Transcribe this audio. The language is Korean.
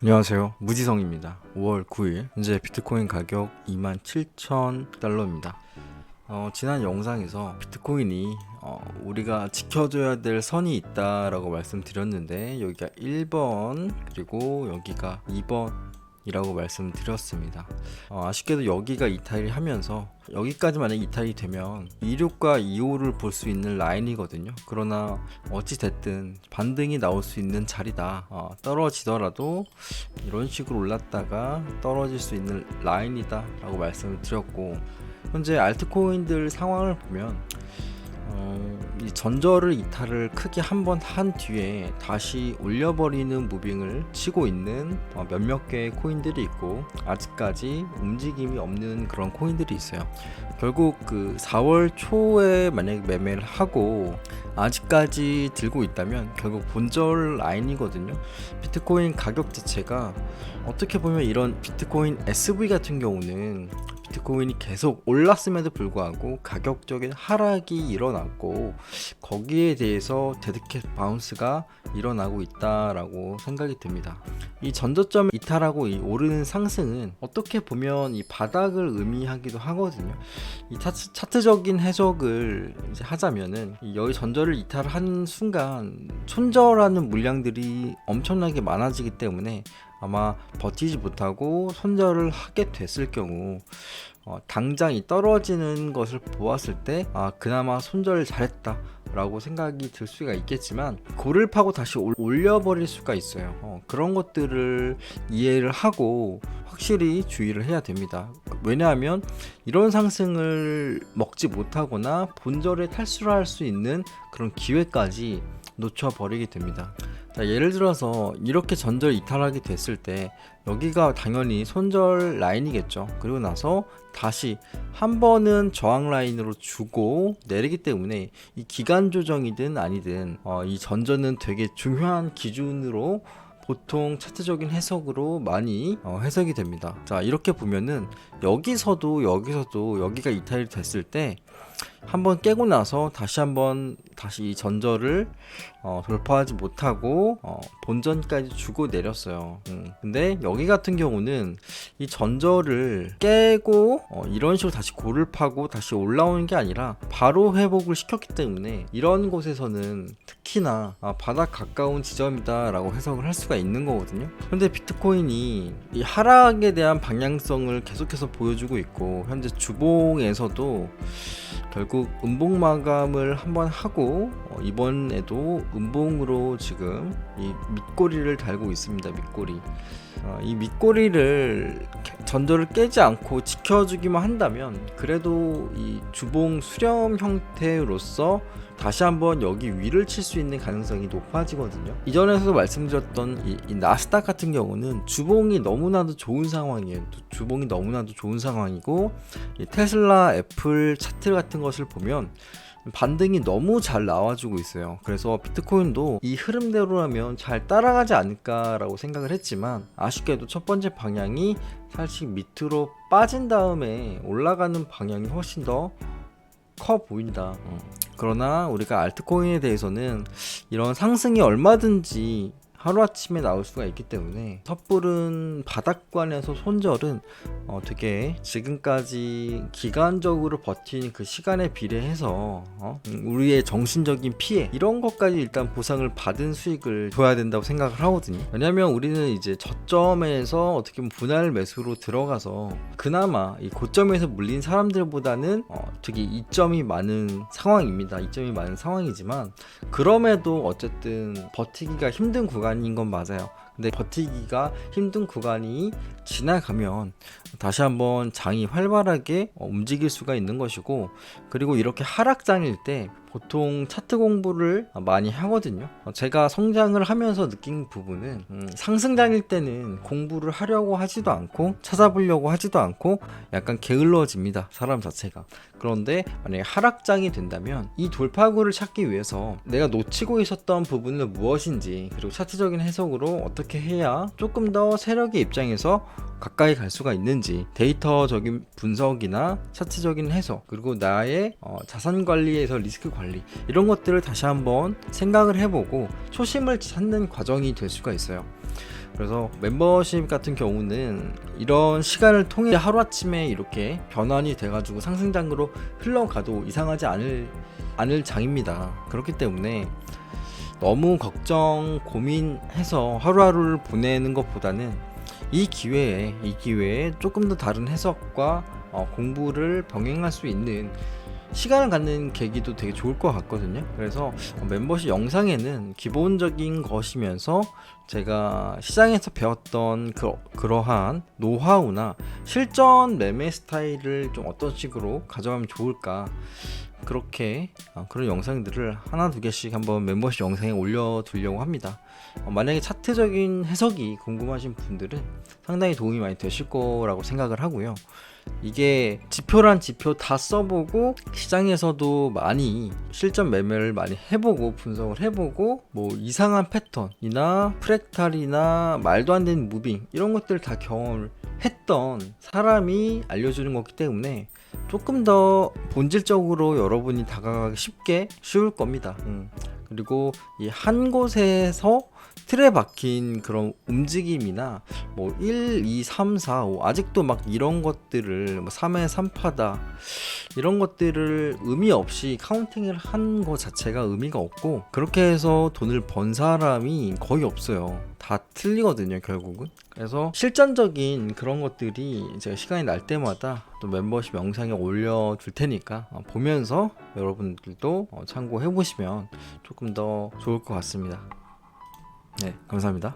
안녕하세요, 무지성입니다. 5월 9일 현재 비트코인 가격 27,000달러입니다. 지난 영상에서 비트코인이 우리가 지켜줘야 될 선이 있다라고 말씀드렸는데, 여기가 1번 그리고 여기가 2번 이라고 말씀드렸습니다. 아쉽게도 여기가 이탈이 하면서, 여기까지 만약 이탈이 되면 26과 25를 볼 수 있는 라인이거든요. 그러나 어찌됐든 반등이 나올 수 있는 자리다. 떨어지더라도 이런 식으로 올랐다가 떨어질 수 있는 라인이다 라고 말씀을 드렸고, 현재 알트코인들 상황을 보면 이 전저를 이탈을 크게 한번 한 뒤에 다시 올려버리는 무빙을 치고 있는 몇몇 개의 코인들이 있고, 아직까지 움직임이 없는 그런 코인들이 있어요. 결국 그 4월 초에 만약에 매매를 하고 아직까지 들고 있다면 결국 본절 라인이거든요. 비트코인 가격 자체가 어떻게 보면, 이런 비트코인 SV 같은 경우는 비트코인이 계속 올랐음에도 불구하고 가격적인 하락이 일어났고, 거기에 대해서 데드캣 바운스가 일어나고 있다라고 생각이 듭니다. 이 전저점 이탈하고 이 오르는 상승은 어떻게 보면 이 바닥을 의미하기도 하거든요. 이 차트적인 해석을 이제 하자면은, 여기 전저를 이탈한 순간 손절하는 물량들이 엄청나게 많아지기 때문에 아마 버티지 못하고 손절을 하게 됐을 경우, 당장 이 떨어지는 것을 보았을 때 그나마 손절을 잘했다 라고 생각이 들 수가 있겠지만, 고를 파고 다시 올려버릴 수가 있어요. 그런 것들을 이해를 하고 확실히 주의를 해야 됩니다. 왜냐하면 이런 상승을 먹지 못하거나 본절에 탈출할 수 있는 그런 기회까지 놓쳐버리게 됩니다. 자, 예를 들어서 이렇게 전절 이탈하게 됐을 때 여기가 당연히 손절 라인이겠죠. 그리고 나서 다시 한 번은 저항 라인으로 주고 내리기 때문에, 이 기간 조정이든 아니든 이 전저는 되게 중요한 기준으로 보통 차트적인 해석으로 많이 해석이 됩니다. 자, 이렇게 보면은 여기서도 여기가 이탈이 됐을 때 한번 깨고 나서 다시 이 전저를 돌파하지 못하고 본전까지 주고 내렸어요. 근데 여기 같은 경우는 이 전저를 깨고 이런 식으로 다시 고를 파고 다시 올라오는 게 아니라 바로 회복을 시켰기 때문에, 이런 곳에서는 특히나 바닥 가까운 지점이다 라고 해석을 할 수가 있는 거거든요. 근데 비트코인이 이 하락에 대한 방향성을 계속해서 보여주고 있고, 현재 주봉에서도 결국 음봉 마감을 한번 하고 이번에도 음봉으로 지금 이 밑꼬리를 달고 있습니다. 밑꼬리. 이 밑꼬리를 전저를 깨지 않고 지켜주기만 한다면, 그래도 이 주봉 수렴 형태로서 다시 한번 여기 위를 칠 수 있는 가능성이 높아지거든요. 이전에서도 말씀드렸던 이 나스닥 같은 경우는 주봉이 너무나도 좋은 상황이에요. 주봉이 너무나도 좋은 상황이고, 이 테슬라, 애플 차트 같은 것을 보면 반등이 너무 잘 나와주고 있어요. 그래서 비트코인도 이 흐름대로라면 잘 따라가지 않을까라고 생각을 했지만, 아쉽게도 첫 번째 방향이 살짝 밑으로 빠진 다음에 올라가는 방향이 훨씬 더 커 보인다. 그러나 우리가 알트코인에 대해서는 이런 상승이 얼마든지 하루아침에 나올 수가 있기 때문에, 섣부른 바닥권에서 손절은 되게 지금까지 기간적으로 버틴 그 시간에 비례해서 우리의 정신적인 피해, 이런 것까지 일단 보상을 받은 수익을 줘야 된다고 생각을 하거든요. 왜냐면 우리는 이제 저점에서 어떻게 보면 분할 매수로 들어가서 그나마 이 고점에서 물린 사람들보다는 되게 이점이 많은 상황입니다. 이점이 많은 상황이지만, 그럼에도 어쨌든 버티기가 힘든 구간인 건 맞아요. 근데 버티기가 힘든 구간이 지나가면 다시 한번 장이 활발하게 움직일 수가 있는 것이고, 그리고 이렇게 하락장일 때 보통 차트 공부를 많이 하거든요. 제가 성장을 하면서 느낀 부분은, 상승장일 때는 공부를 하려고 하지도 않고 찾아보려고 하지도 않고 약간 게을러집니다, 사람 자체가. 그런데 만약에 하락장이 된다면 이 돌파구를 찾기 위해서 내가 놓치고 있었던 부분은 무엇인지, 그리고 차트적인 해석으로 어떻게 해야 조금 더 세력의 입장에서 가까이 갈 수가 있는지, 데이터적인 분석이나 차트적인 해석, 그리고 나의 자산 관리에서 리스크 관리, 이런 것들을 다시 한번 생각을 해보고 초심을 찾는 과정이 될 수가 있어요. 그래서 멤버십 같은 경우는 이런 시간을 통해 하루아침에 이렇게 변환이 돼가지고 상승장으로 흘러가도 이상하지 않을 장입니다. 그렇기 때문에 너무 걱정 고민해서 하루하루를 보내는 것보다는 이 기회에 조금 더 다른 해석과 공부를 병행할 수 있는 시간을 갖는 계기도 되게 좋을 것 같거든요. 그래서 멤버십 영상에는 기본적인 것이면서 제가 시장에서 배웠던 그러한 노하우나 실전 매매 스타일을 좀 어떤 식으로 가져가면 좋을까, 그렇게 그런 영상들을 하나 두 개씩 한번 멤버십 영상에 올려두려고 합니다. 만약에 차트적인 해석이 궁금하신 분들은 상당히 도움이 많이 되실 거라고 생각을 하고요. 이게 지표란 지표 다 써보고 시장에서도 많이 실전 매매를 많이 해보고 분석을 해보고 뭐 이상한 패턴이나 프랙탈이나 말도 안 되는 무빙 이런 것들 다 경험을 했던 사람이 알려주는 거기 때문에 조금 더 본질적으로 여러분이 다가가기 쉬울 겁니다. 그리고 이 한 곳에서 틀에 박힌 그런 움직임이나 뭐 1, 2, 3, 4, 5 아직도 막 이런 것들을 뭐 3회 3파다 이런 것들을 의미 없이 카운팅을 한 거 자체가 의미가 없고, 그렇게 해서 돈을 번 사람이 거의 없어요. 다 틀리거든요 결국은. 그래서 실전적인 그런 것들이 제가 시간이 날 때마다 또 멤버십 영상에 올려줄 테니까 보면서 여러분들도 참고해 보시면 조금 더 좋을 것 같습니다. 네, 감사합니다.